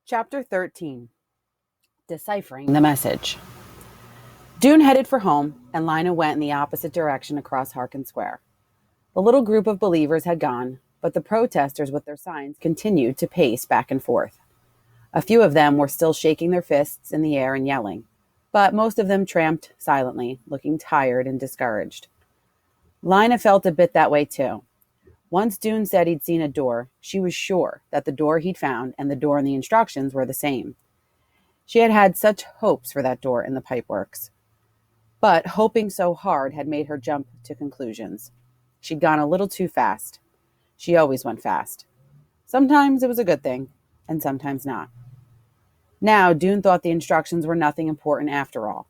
Chapter 13. Deciphering the Message. Dune headed for home, and Lina went in the opposite direction across Harkin Square. The little group of believers had gone, but the protesters with their signs continued to pace back and forth. A few of them were still shaking their fists in the air and yelling, but most of them tramped silently, looking tired and discouraged. Lina felt a bit that way too. Once Dune said he'd seen a door, she was sure that the door he'd found and the door in the instructions were the same. She had had such hopes for that door in the pipeworks. But hoping so hard had made her jump to conclusions. She'd gone a little too fast. She always went fast. Sometimes it was a good thing, and sometimes not. Now, Dune thought the instructions were nothing important after all.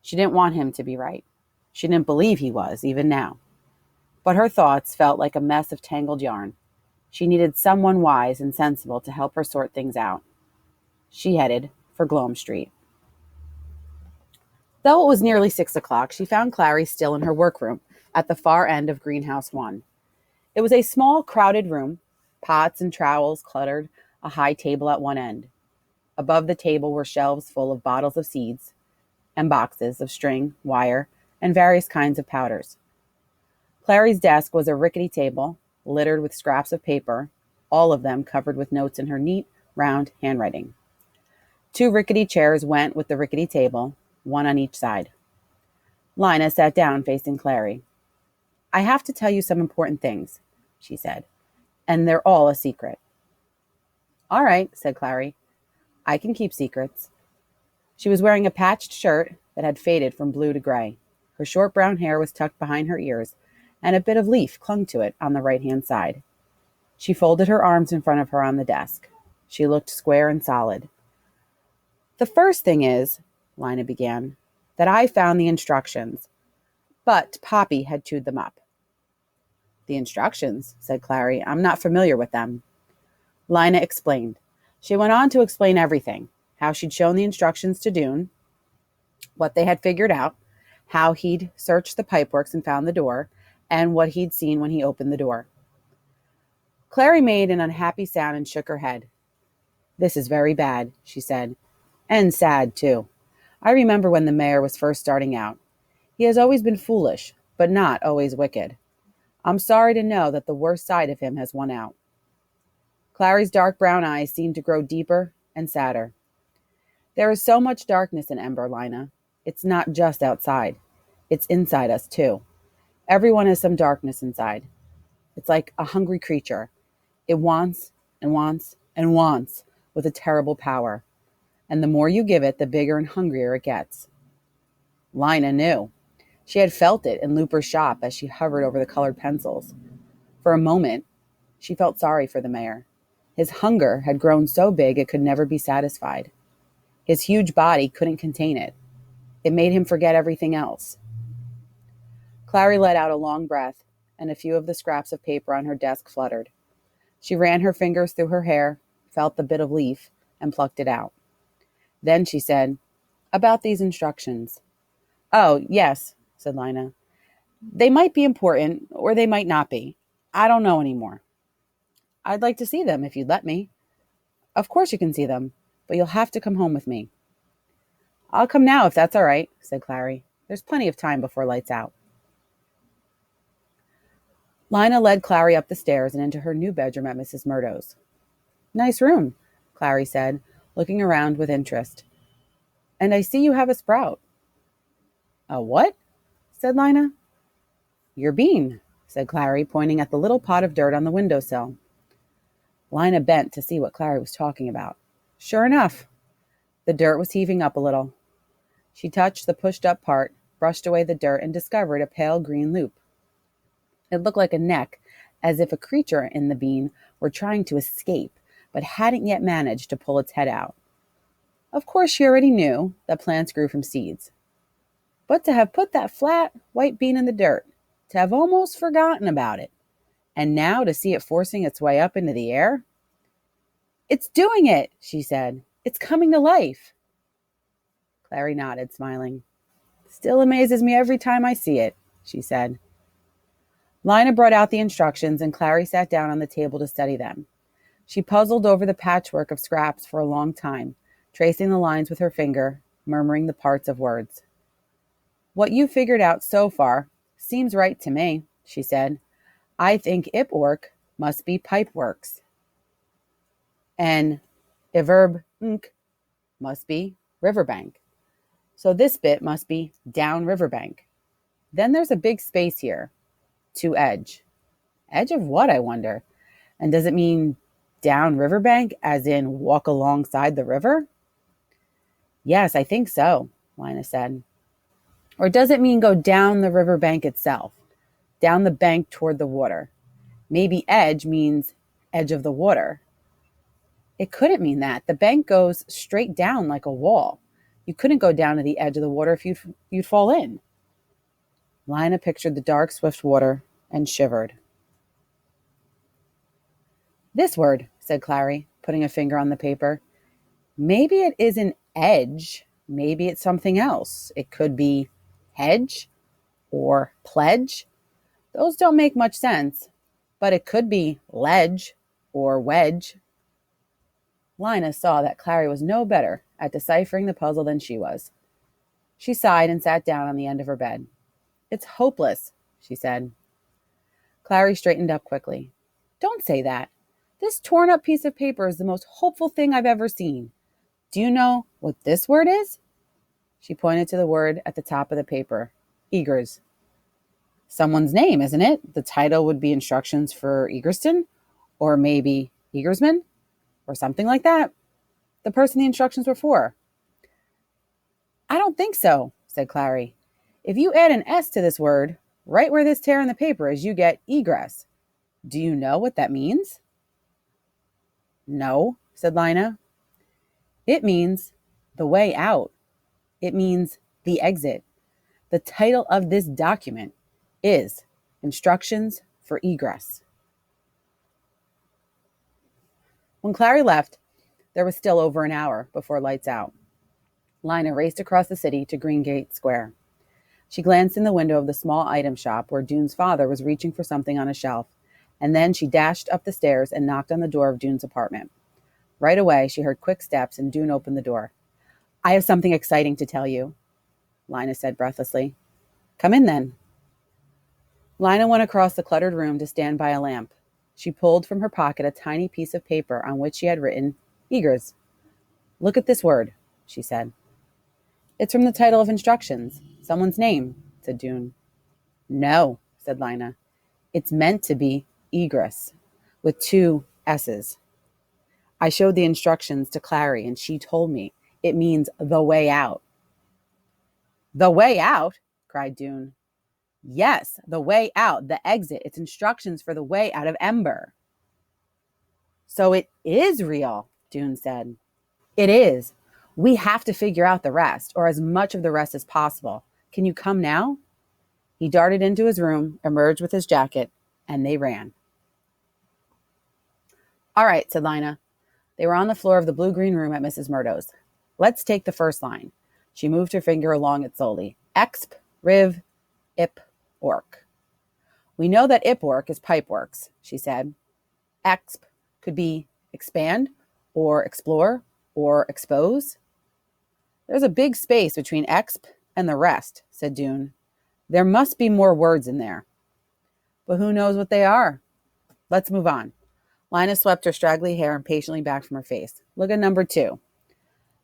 She didn't want him to be right. She didn't believe he was, even now. But her thoughts felt like a mess of tangled yarn. She needed someone wise and sensible to help her sort things out. She headed for Gloam Street. Though it was nearly 6 o'clock, she found Clary still in her workroom at the far end of Greenhouse 1. It was a small, crowded room, pots and trowels cluttered a high table at one end. Above the table were shelves full of bottles of seeds and boxes of string, wire, and various kinds of powders. Clary's desk was a rickety table, littered with scraps of paper, all of them covered with notes in her neat, round handwriting. 2 rickety chairs went with the rickety table, one on each side. Lina sat down facing Clary. "I have to tell you some important things," she said, "and they're all a secret." "All right," said Clary. "I can keep secrets." She was wearing a patched shirt that had faded from blue to gray. Her short brown hair was tucked behind her ears, and a bit of leaf clung to it on the right-hand side. She folded her arms in front of her on the desk. She looked square and solid. "The first thing is," Lina began, "that I found the instructions, but Poppy had chewed them up." "The instructions," said Clary. "I'm not familiar with them." Lina explained. She went on to explain everything, how she'd shown the instructions to Dune, what they had figured out, how he'd searched the pipeworks and found the door, and what he'd seen when he opened the door. Clary made an unhappy sound and shook her head. "This is very bad," she said, "and sad, too. I remember when the mayor was first starting out. He has always been foolish, but not always wicked. I'm sorry to know that the worst side of him has won out." Clary's dark brown eyes seemed to grow deeper and sadder. "There is so much darkness in Ember, Lina. It's not just outside. It's inside us, too. Everyone has some darkness inside. It's like a hungry creature. It wants and wants and wants with a terrible power. And the more you give it, the bigger and hungrier it gets." Lina knew. She had felt it in Looper's shop as she hovered over the colored pencils. For a moment, she felt sorry for the mayor. His hunger had grown so big it could never be satisfied. His huge body couldn't contain it. It made him forget everything else. Clary let out a long breath, and a few of the scraps of paper on her desk fluttered. She ran her fingers through her hair, felt the bit of leaf, and plucked it out. Then she said, "About these instructions." "Oh, yes," said Lina. "They might be important, or they might not be. I don't know anymore." "I'd like to see them if you'd let me." "Of course you can see them, but you'll have to come home with me." "I'll come now if that's all right," said Clary. "There's plenty of time before lights out." Lina led Clary up the stairs and into her new bedroom at Mrs. Murdo's. "Nice room," Clary said, looking around with interest. "And I see you have a sprout." "A what?" said Lina. "Your bean," said Clary, pointing at the little pot of dirt on the windowsill. Lina bent to see what Clary was talking about. Sure enough, the dirt was heaving up a little. She touched the pushed-up part, brushed away the dirt, and discovered a pale green loop. It looked like a neck, as if a creature in the bean were trying to escape, but hadn't yet managed to pull its head out. Of course, she already knew that plants grew from seeds. But to have put that flat, white bean in the dirt, to have almost forgotten about it, and now to see it forcing its way up into the air. "It's doing it," she said. "It's coming to life." Clary nodded, smiling. "Still amazes me every time I see it," she said. Lina brought out the instructions, and Clary sat down on the table to study them. She puzzled over the patchwork of scraps for a long time, tracing the lines with her finger, murmuring the parts of words. What you figured out so far seems right to me, she said. I think ip-work must be pipe-works. And verb nk must be riverbank. So this bit must be down riverbank. Then there's a big space here. To edge. Edge of what, I wonder? And does it mean down riverbank, as in walk alongside the river? Yes, I think so, Lina said. Or does it mean go down the riverbank itself, down the bank toward the water? Maybe edge means edge of the water. It couldn't mean that. The bank goes straight down like a wall. You couldn't go down to the edge of the water if you'd fall in. Lina pictured the dark, swift water and shivered. This word, said Clary, putting a finger on the paper. Maybe it isn't edge. Maybe it's something else. It could be hedge or pledge. Those don't make much sense, but it could be ledge or wedge. Lina saw that Clary was no better at deciphering the puzzle than she was. She sighed and sat down on the end of her bed. It's hopeless, she said. Clary straightened up quickly. Don't say that. This torn up piece of paper is the most hopeful thing I've ever seen. Do you know what this word is? She pointed to the word at the top of the paper. Eagers. Someone's name, isn't it? The title would be instructions for Egerston, or maybe Egersman, or something like that. The person the instructions were for. I don't think so, said Clary. If you add an S to this word, right where this tear in the paper is, you get egress. Do you know what that means? No, said Lina. It means the way out. It means the exit. The title of this document is Instructions for Egress. When Clary left, there was still over an hour before lights out. Lina raced across the city to Greengate Square. She glanced in the window of the small item shop where Dune's father was reaching for something on a shelf, and then she dashed up the stairs and knocked on the door of Dune's apartment. Right away, she heard quick steps, and Dune opened the door. I have something exciting to tell you, Lina said breathlessly. Come in, then. Lina went across the cluttered room to stand by a lamp. She pulled from her pocket a tiny piece of paper on which she had written, Eagers. Look at this word, she said. It's from the title of instructions. Someone's name, said Dune. No, said Lina. It's meant to be egress, with 2 S's. I showed the instructions to Clary, and she told me it means the way out. The way out? Cried Dune. Yes, the way out, the exit. It's instructions for the way out of Ember. So it is real, Dune said. It is. We have to figure out the rest, or as much of the rest as possible. Can you come now? He darted into his room, emerged with his jacket, and they ran. All right, said Lina. They were on the floor of the blue-green room at Mrs. Murdo's. Let's take the first line. She moved her finger along it slowly. Exp, riv, ip, ork. We know that ip work is pipe works, she said. Exp could be expand, or explore, or expose. There's a big space between exp and the rest, said Dune. There must be more words in there. But who knows what they are? Let's move on. Lina swept her straggly hair impatiently back from her face. Look at number 2.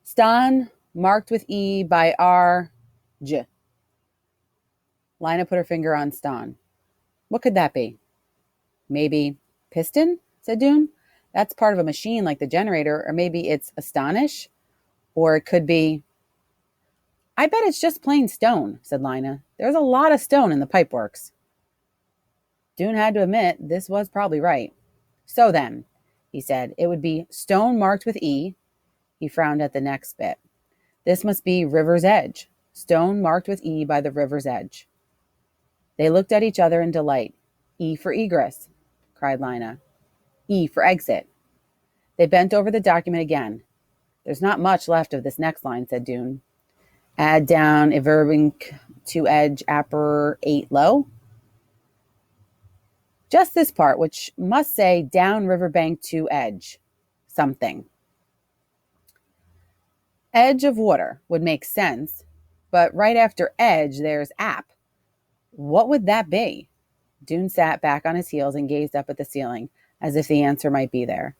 Stan, marked with E by R, J. Lina put her finger on Stan. What could that be? Maybe piston, said Dune. That's part of a machine like the generator, or maybe it's astonish, or it could be... I bet it's just plain stone, said Lina. There's a lot of stone in the pipeworks. Dune had to admit this was probably right. So then, he said, it would be stone marked with E. He frowned at the next bit. This must be river's edge. Stone marked with E by the river's edge. They looked at each other in delight. E for egress, cried Lina. E for exit. They bent over the document again. There's not much left of this next line, said Dune. Add down a verbing to edge upper 8 low. Just this part, which must say down riverbank to edge. Something. Edge of water would make sense, but right after edge, there's app. What would that be? Dune sat back on his heels and gazed up at the ceiling, as if the answer might be there.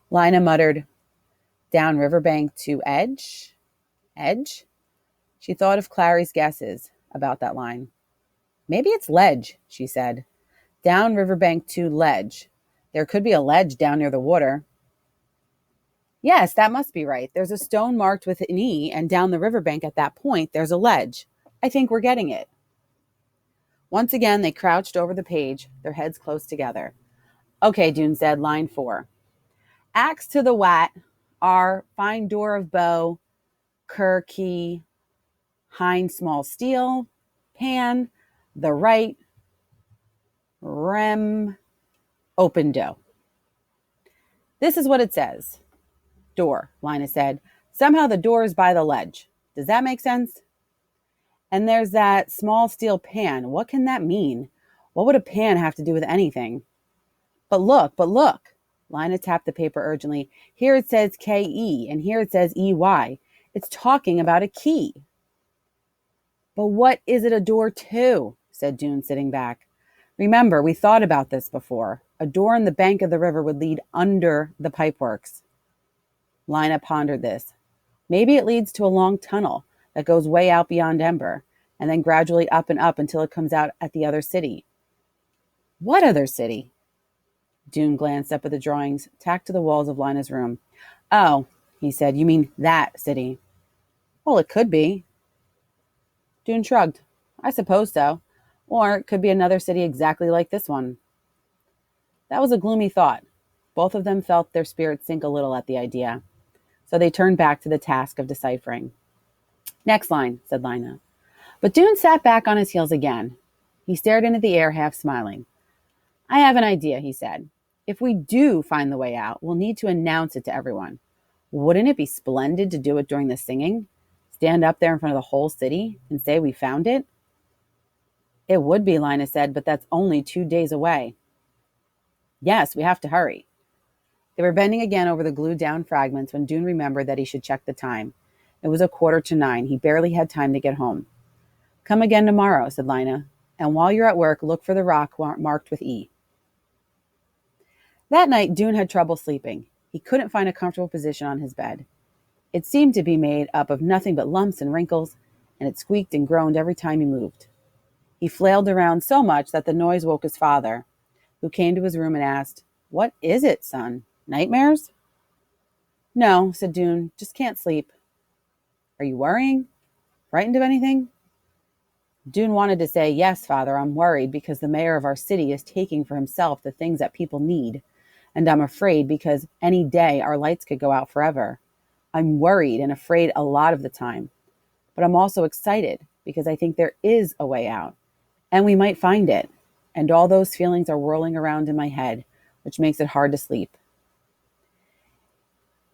Lina muttered, down riverbank to edge? Edge? She thought of Clary's guesses about that line. Maybe it's ledge, she said. Down riverbank to ledge. There could be a ledge down near the water. Yes, that must be right. There's a stone marked with an E, and down the riverbank at that point, there's a ledge. I think we're getting it. Once again, they crouched over the page, their heads close together. Okay, Dune said, line 4. Axe to the wat, R, fine door of bow, cur key, hind small steel, pan, the right, rem, open dough. This is what it says. Door, Lina said. Somehow the door is by the ledge. Does that make sense? And there's that small steel pan. What can that mean? What would a pan have to do with anything? But look. Lina tapped the paper urgently. Here it says K-E, and here it says E-Y. It's talking about a key. But what is it a door to? Said Dune, sitting back. Remember, we thought about this before. A door in the bank of the river would lead under the pipeworks. Lina pondered this. Maybe it leads to a long tunnel that goes way out beyond Ember, and then gradually up and up until it comes out at the other city. What other city? Dune glanced up at the drawings tacked to the walls of Lina's room. Oh, he said, you mean that city? Well, it could be. Dune shrugged. I suppose so. Or it could be another city exactly like this one. That was a gloomy thought. Both of them felt their spirits sink a little at the idea. So they turned back to the task of deciphering. Next line, said Lina. But Dune sat back on his heels again. He stared into the air, half smiling. I have an idea, he said. If we do find the way out, we'll need to announce it to everyone. Wouldn't it be splendid to do it during the singing? Stand up there in front of the whole city and say we found it? It would be, Lina said, but that's only 2 days away. Yes, we have to hurry. They were bending again over the glued down fragments when Dune remembered that he should check the time. It was 9:15. He barely had time to get home. Come again tomorrow, said Lina, and while you're at work, look for the rock marked with E. That night, Dune had trouble sleeping. He couldn't find a comfortable position on his bed. It seemed to be made up of nothing but lumps and wrinkles, and it squeaked and groaned every time he moved. He flailed around so much that the noise woke his father, who came to his room and asked, What is it, son? Nightmares? No, said Dune, just can't sleep. Are you worrying? Frightened of anything? Dune wanted to say, Yes, father, I'm worried because the mayor of our city is taking for himself the things that people need. And I'm afraid because any day our lights could go out forever. I'm worried and afraid a lot of the time. But I'm also excited because I think there is a way out. And we might find it. And all those feelings are whirling around in my head, which makes it hard to sleep.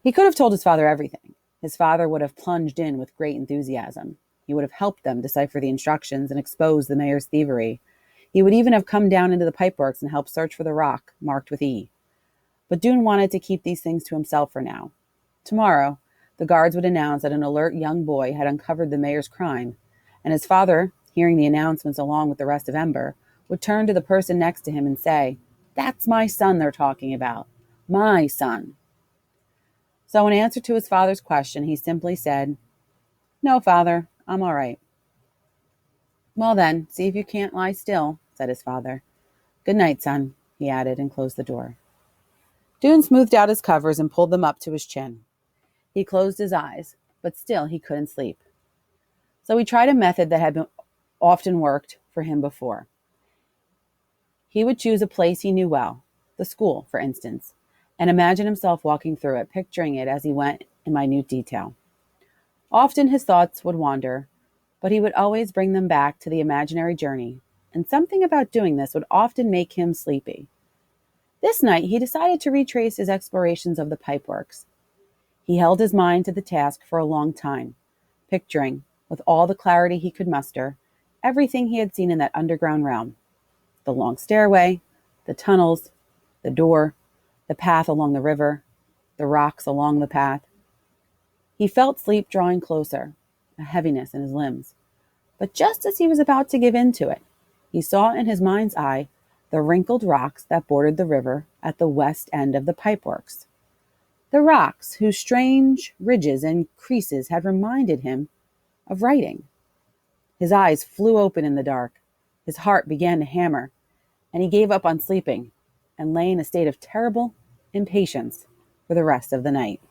He could have told his father everything. His father would have plunged in with great enthusiasm. He would have helped them decipher the instructions and expose the mayor's thievery. He would even have come down into the pipeworks and helped search for the rock marked with E. But Dune wanted to keep these things to himself for now. Tomorrow, the guards would announce that an alert young boy had uncovered the mayor's crime, and his father, hearing the announcements along with the rest of Ember, would turn to the person next to him and say, That's my son they're talking about. My son. So in answer to his father's question, he simply said, No, father, I'm all right. Well then, see if you can't lie still, said his father. Good night, son, he added and closed the door. Dune smoothed out his covers and pulled them up to his chin. He closed his eyes, but still he couldn't sleep. So he tried a method that had often worked for him before. He would choose a place he knew well, the school, for instance, and imagine himself walking through it, picturing it as he went in minute detail. Often his thoughts would wander, but he would always bring them back to the imaginary journey, and something about doing this would often make him sleepy. This night he decided to retrace his explorations of the pipeworks. He held his mind to the task for a long time, picturing, with all the clarity he could muster, everything he had seen in that underground realm. The long stairway, The tunnels, the door, the path along the river, the rocks along the path. He felt sleep drawing closer, a heaviness in his limbs. But just as he was about to give in to it, he saw in his mind's eye the wrinkled rocks that bordered the river at the west end of the pipeworks. The rocks whose strange ridges and creases had reminded him of writing. His eyes flew open in the dark. His heart began to hammer, and he gave up on sleeping and lay in a state of terrible impatience for the rest of the night.